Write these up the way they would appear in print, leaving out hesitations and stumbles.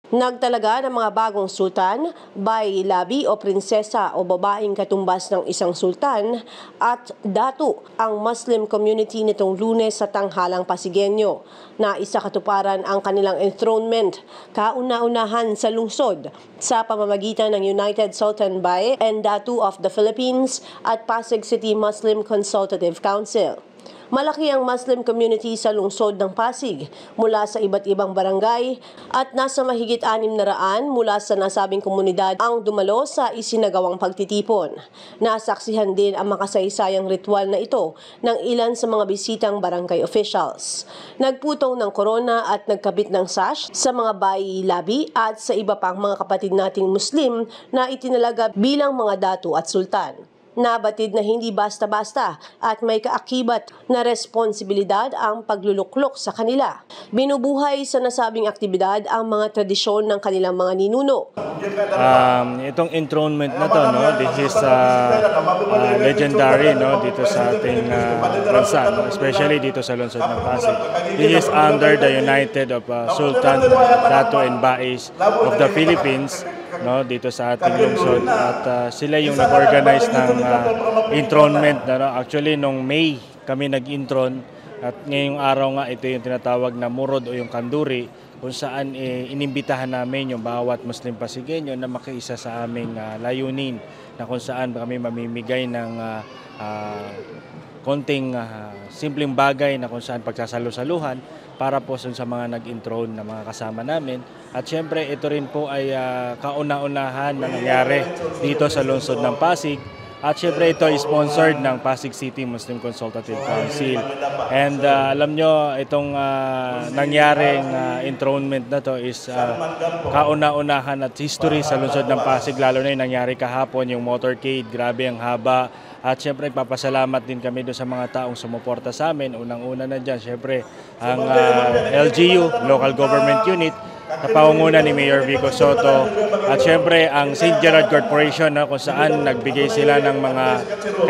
Nagtalaga ng mga bagong sultan, bay, labi o prinsesa o babaeng katumbas ng isang sultan at datu ang Muslim community nitong Lunes sa tanghalang Pasigueño na isa katuparan ang kanilang enthronement kauna-unahan sa lungsod sa pamamagitan ng United Sultan Bay and Datu of the Philippines at Pasig City Muslim Consultative Council. Malaki ang Muslim community sa lungsod ng Pasig mula sa iba't ibang barangay at nasa mahigit 600 mula sa nasabing komunidad ang dumalo sa isinagawang pagtitipon. Nasaksihan din ang makasaysayang ritual na ito ng ilan sa mga bisitang barangay officials. Nagputong ng korona at nagkabit ng sash sa mga bayi-labi at sa iba pang mga kapatid nating Muslim na itinalaga bilang mga datu at sultan. Nabatid na hindi basta-basta at may kaakibat na responsibilidad ang pagluluklok sa kanila. Binubuhay sa nasabing aktibidad ang mga tradisyon ng kanilang mga ninuno. Itong enthronement na to, no, this is legendary, no, dito sa ating bansa, no, especially dito sa lungsod ng Pasig. This is under the United of Sultan, Datu and Bais of the Philippines, no, dito sa ating lungsod, at sila yung nag-organize ng enthronement, no. Actually nung May kami nag-enthrone at ngayong araw nga ito yung tinatawag na murod o yung kanduri, kung saan inimbitahan namin yung bawat Muslim Pasigueño na makiisa sa aming layunin, na kung saan kami mamimigay ng konting simpleng bagay na kung saan pagsasalo-saluhan para po sa mga nag-enthrone na mga kasama namin. At syempre ito rin po ay kauna-unahan na nangyari dito sa lungsod ng Pasig. At syempre ito ay sponsored ng Pasig City Muslim Consultative Council. And alam nyo, itong nangyaring enthronement na to is kauna-unahan at history sa lungsod ng Pasig, lalo na yung nangyari kahapon, yung motorcade, grabe ang haba. At syempre papasalamat din kami doon sa mga taong sumuporta sa amin. Unang-una na dyan, syempre ang LGU, Local Government Unit, sa pangunguna ni Mayor Vico Soto, at syempre ang St. Gerard Corporation, no, kung saan nagbigay sila ng mga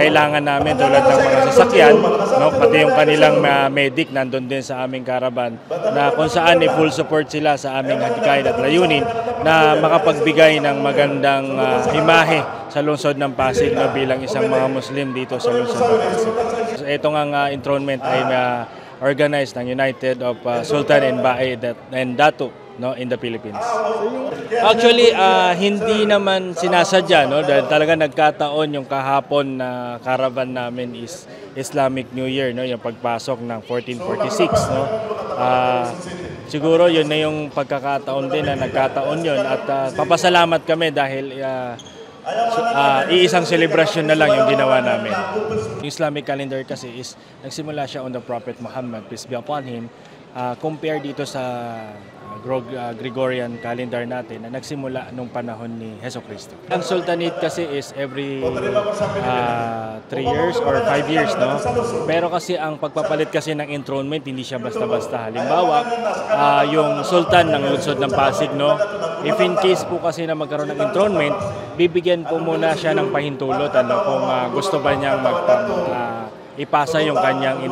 kailangan namin tulad ng mga sasakyan, no, pati yung kanilang medic nandun din sa aming caravan, na kung saan full support sila sa aming hadikain at layunin na makapagbigay ng magandang imahe sa lungsod ng Pasig, no, bilang isang mga Muslim dito sa lungsod ng Pasig. So, ito nga enthronement ay organized ng United of Sultan and Bae and Datu, no, in the Philippines. Actually, hindi naman sinasadya, no, dahil talaga nagkataon yung kahapon na caravan namin is Islamic New Year, no, yung pagpasok ng 1446, no. Siguro yun na yung pagkakataon din na nagkataon yun, at papasalamat kami dahil iisang celebration na lang yung ginawa namin. Yung Islamic calendar kasi is nagsimula siya on the Prophet Muhammad, peace be upon him, compare dito sa Gregorian calendar natin na nagsimula nung panahon ni Hesus Kristo. Ang Sultanate kasi is every 3 years or 5 years, no? Pero kasi ang pagpapalit kasi ng enthronement hindi siya basta-basta. Halimbawa, yung Sultan ng lungsod ng Pasig, no? If in case po kasi na magkaroon ng enthronement, bibigyan po muna siya ng pahintulot, ano, kung gusto ba niyang ipasa yung kanyang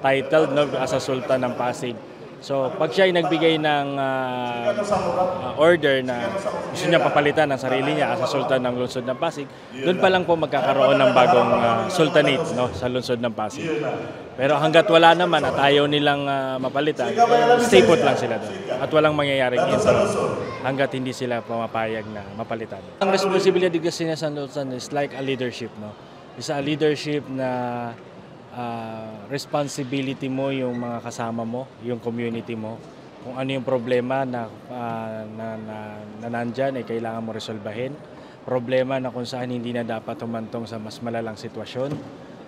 title, no, as a Sultan ng Pasig. So, pag siya ay nagbigay ng order na gusto niya papalitan ng sarili niya as a Sultan ng lungsod ng Pasig, doon pa lang po magkakaroon ng bagong sultanate, no, sa lungsod ng Pasig. Pero hanggat wala naman at ayaw nilang mapalitan, stay put lang sila doon. At walang mangyayaring intro hanggat hindi sila pumapayag na mapalitan. Ang responsibilidad kasi sa Sultan is like a leadership, no? Isa a leadership na responsibility mo yung mga kasama mo, yung community mo. Kung ano yung problema na nandyan, ay kailangan mo resolbahin. Problema na kung saan hindi na dapat humantong sa mas malalang sitwasyon.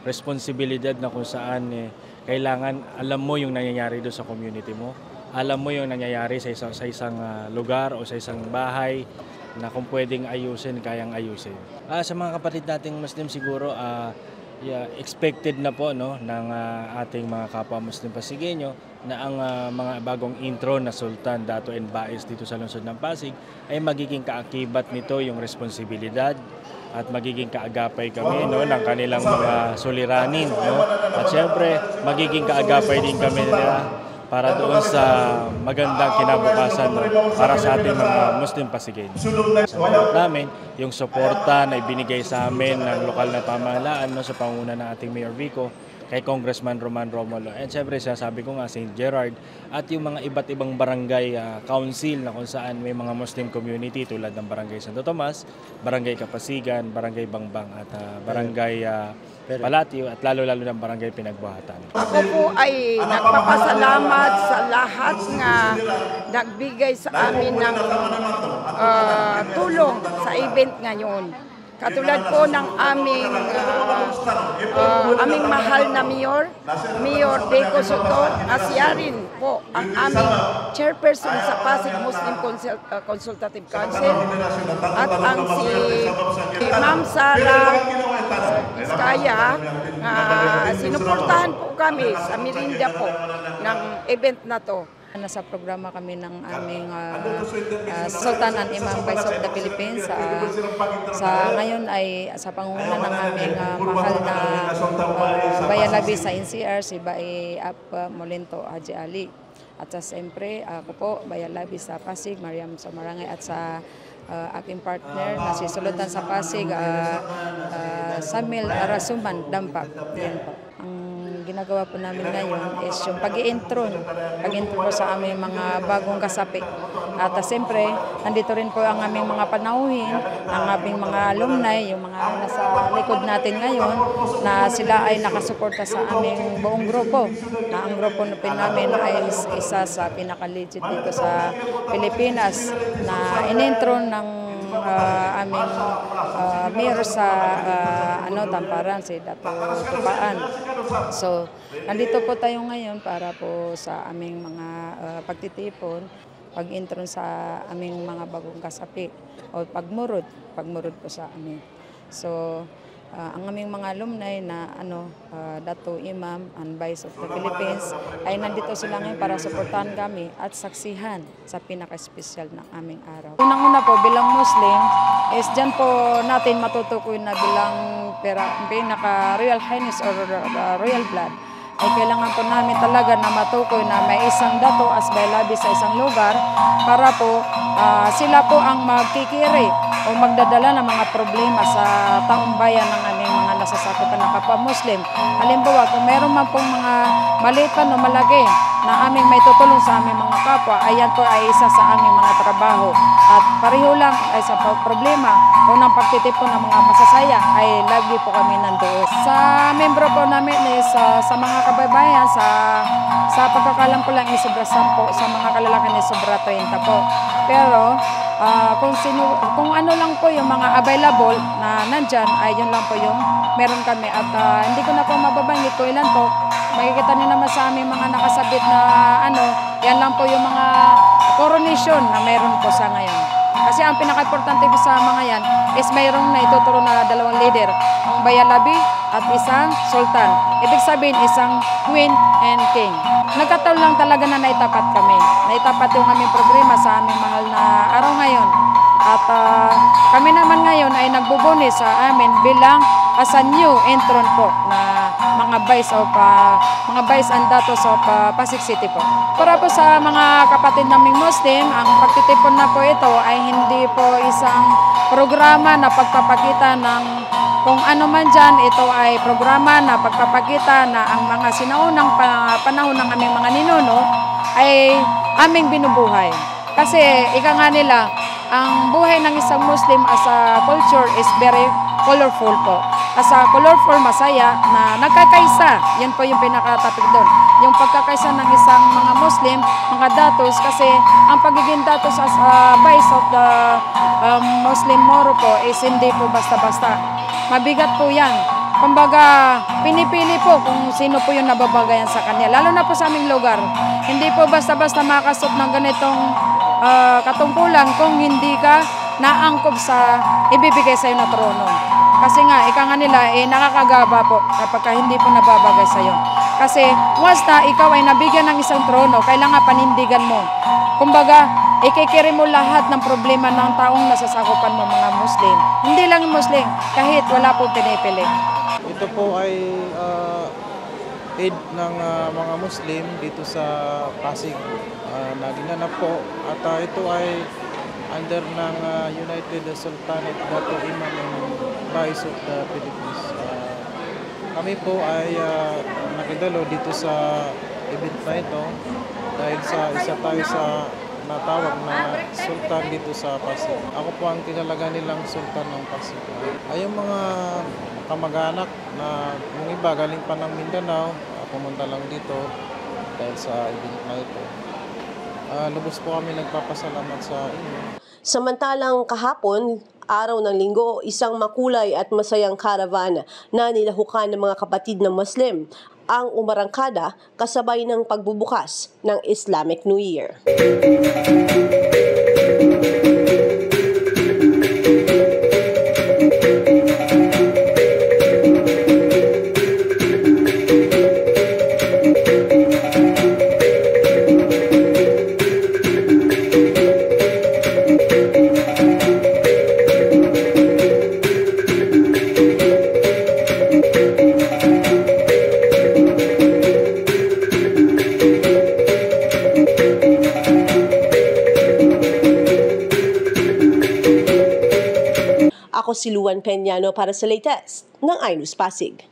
Responsibilidad na kung saan kailangan alam mo yung nangyayari doon sa community mo. Alam mo yung nangyayari sa isang lugar o sa isang bahay na kung pwedeng ayusin, kayang ayusin. Sa mga kapatid nating Muslim siguro, expected na po, no, ng ating mga kapwa Muslim Pasigueño na ang mga bagong intro na Sultan, Datu and Bais dito sa lungsod ng Pasig ay magiging kaakibat nito yung responsibilidad at magiging kaagapay kami, no, ng kanilang mga suliranin, no? At siyempre magiging kaagapay din kami nila para doon sa magandang kinabukasan para sa ating mga Muslim Pasigueño. Salamat namin yung suporta na ibinigay sa amin ng lokal na pamahalaan sa panguna ng ating Mayor Vico, kay Congressman Roman Romulo. And syempre, sabi ko nga, St. Gerard at yung mga iba't ibang barangay council na kung saan may mga Muslim community tulad ng Barangay Santo Tomas, Barangay Kapasigan, Barangay Bangbang at Barangay Palatio at lalo-lalo ng Barangay Pinagbuhatan. Ako po ay nagpapasalamat sa lahat nga nagbigay sa amin ng tulong sa event ngayon. Katulad po ng aming mahal na Mayor Vico Soto, siya rin po ang aming chairperson sa Pasig Muslim Consultative Council at ang si Ma'am Sara Iskaya, sinuportahan po kami sa Mirinda po ng event na to. Nasa programa kami ng aming Sultan and Imam Vice of the Philippines. Sa ngayon ay sa pangunguna ng aming mahal na bayalabi sa NCR, si Bae Ap Molento Haji Ali. At sa siyempre, ako po, bayalabi sa Pasig, Mariam Samarangay, at sa aking partner na si Sulutan sa Pasig, Samil Arasuman Dampak. Yan po. Ginagawa po namin ngayon is yung pag-i-intro po sa aming mga bagong kasapi. At siyempre, nandito rin po ang aming mga panauhin, ang aming mga alumni, yung mga nasa likod natin ngayon, na sila ay nakasuporta sa aming buong grupo. Na ang grupo namin ay isa sa pinaka-legit dito sa Pilipinas, na in-intro ng aming mayor sa Tamparan, si Dato Tupaan. So, nandito po tayo ngayon para po sa aming mga pagtitipon, pag-intro sa aming mga bagong kasapi o pagmurod po sa amin. So, ang aming mga alumni na Dato Imam and Vice of the Philippines ay nandito sila ngayon para suportahan kami at saksihan sa pinaka-espesyal ng aming araw. Unang-una po bilang Muslim is dyan po natin matutukoy na bilang pinaka-Royal Highness or Royal Blood ay kailangan po namin talaga na matukoy na may isang dato as bayalabi sa isang lugar para po sila po ang magkikiri o magdadala ng mga problema sa taong bayan ng aming mga nasasakupan ng kapwa Muslim. Halimbawa, kung meron man pong mga maliit o malaki na aming may tutulong sa aming mga kapwa, ayan po ay isa sa aming mga trabaho. At pareho lang ay sa problema o ng pagtitipon ng mga masasaya ay lagi po kami nandoon. Sa membro po namin is sa mga kababayan, sa pagkakalam ko lang is sobra 10, sa mga kalalakan is sobra 30 po. Pero kung ano lang po yung mga available na nandyan, ay yun lang po yung meron kami. At hindi ko na po mababanggit ko ilan po. Makikita niyo naman sa aming mga nakasabit na yan lang po yung mga coronation na meron po sa ngayon. Kasi ang pinaka-importante po sa mga yan is mayroong na ituturo na 2 leader, ang bayalabi at isang sultan. Ibig sabihin isang queen and king. Nagkataon lang talaga na naitapat kami. Naitapat yung aming programa sa aming mahal na araw ngayon. At kami naman ngayon ay nagbubuni sa amin bilang as a new entrant po na mga vice and datos of Pasig City po. Para po sa mga kapatid naming Muslim, ang pagtitipon na po ito ay hindi po isang programa na pagpapakita ng kung ano man dyan. Ito ay programa na pagpapakita na ang mga sinaunang panahon ng aming mga ninuno ay aming binubuhay. Kasi ika nga nila, ang buhay ng isang Muslim as a culture is very colorful po. As a colorful, masaya, na nagkakaisa. Yan po yung pinaka-topic doon. Yung pagkakaisa ng isang mga Muslim, mga datos, kasi ang pagiging datos as a vice of the Muslim Moro po is hindi po basta-basta. Mabigat po yan. Kumbaga, pinipili po kung sino po yung nababagayan sa kanya. Lalo na po sa aming lugar. Hindi po basta-basta makasot ng ganitong katungkulan kung hindi ka naangkop sa ibibigay sa iyo na trono. Kasi nga, ika nga nila, nakakagaba po kapag hindi po nababagay sa iyo. Kasi once na ikaw ay nabigyan ng isang trono, kailangan panindigan mo. Kumbaga, ikikiri mo lahat ng problema ng taong nasasakupan mo mga Muslim. Hindi lang yung Muslim, kahit wala po pinipili. Ito po ay Eid ng mga Muslim dito sa Pasig na ginanap po at ito ay under ng United Sultanate Dato' Imam and Vice of the Philippines. Kami po ay nakidalo dito sa event na ito dahil sa isa tayo sa natawag na sultan dito sa Pasig. Ako po ang tinalaga nilang sultan ng Pasig. Ay yung mga kamag-anak na yung iba galing pa ng Mindanao, pumunta lang dito dahil sa event na ito. Lubos po kami nagpapasalamat sa inyo. Samantalang kahapon, araw ng linggo, isang makulay at masayang caravan na nilahukan ng mga kapatid ng Muslim ang umarangkada kasabay ng pagbubukas ng Islamic New Year. Ako si Luan Peñano para sa latest ng iNews Pasig.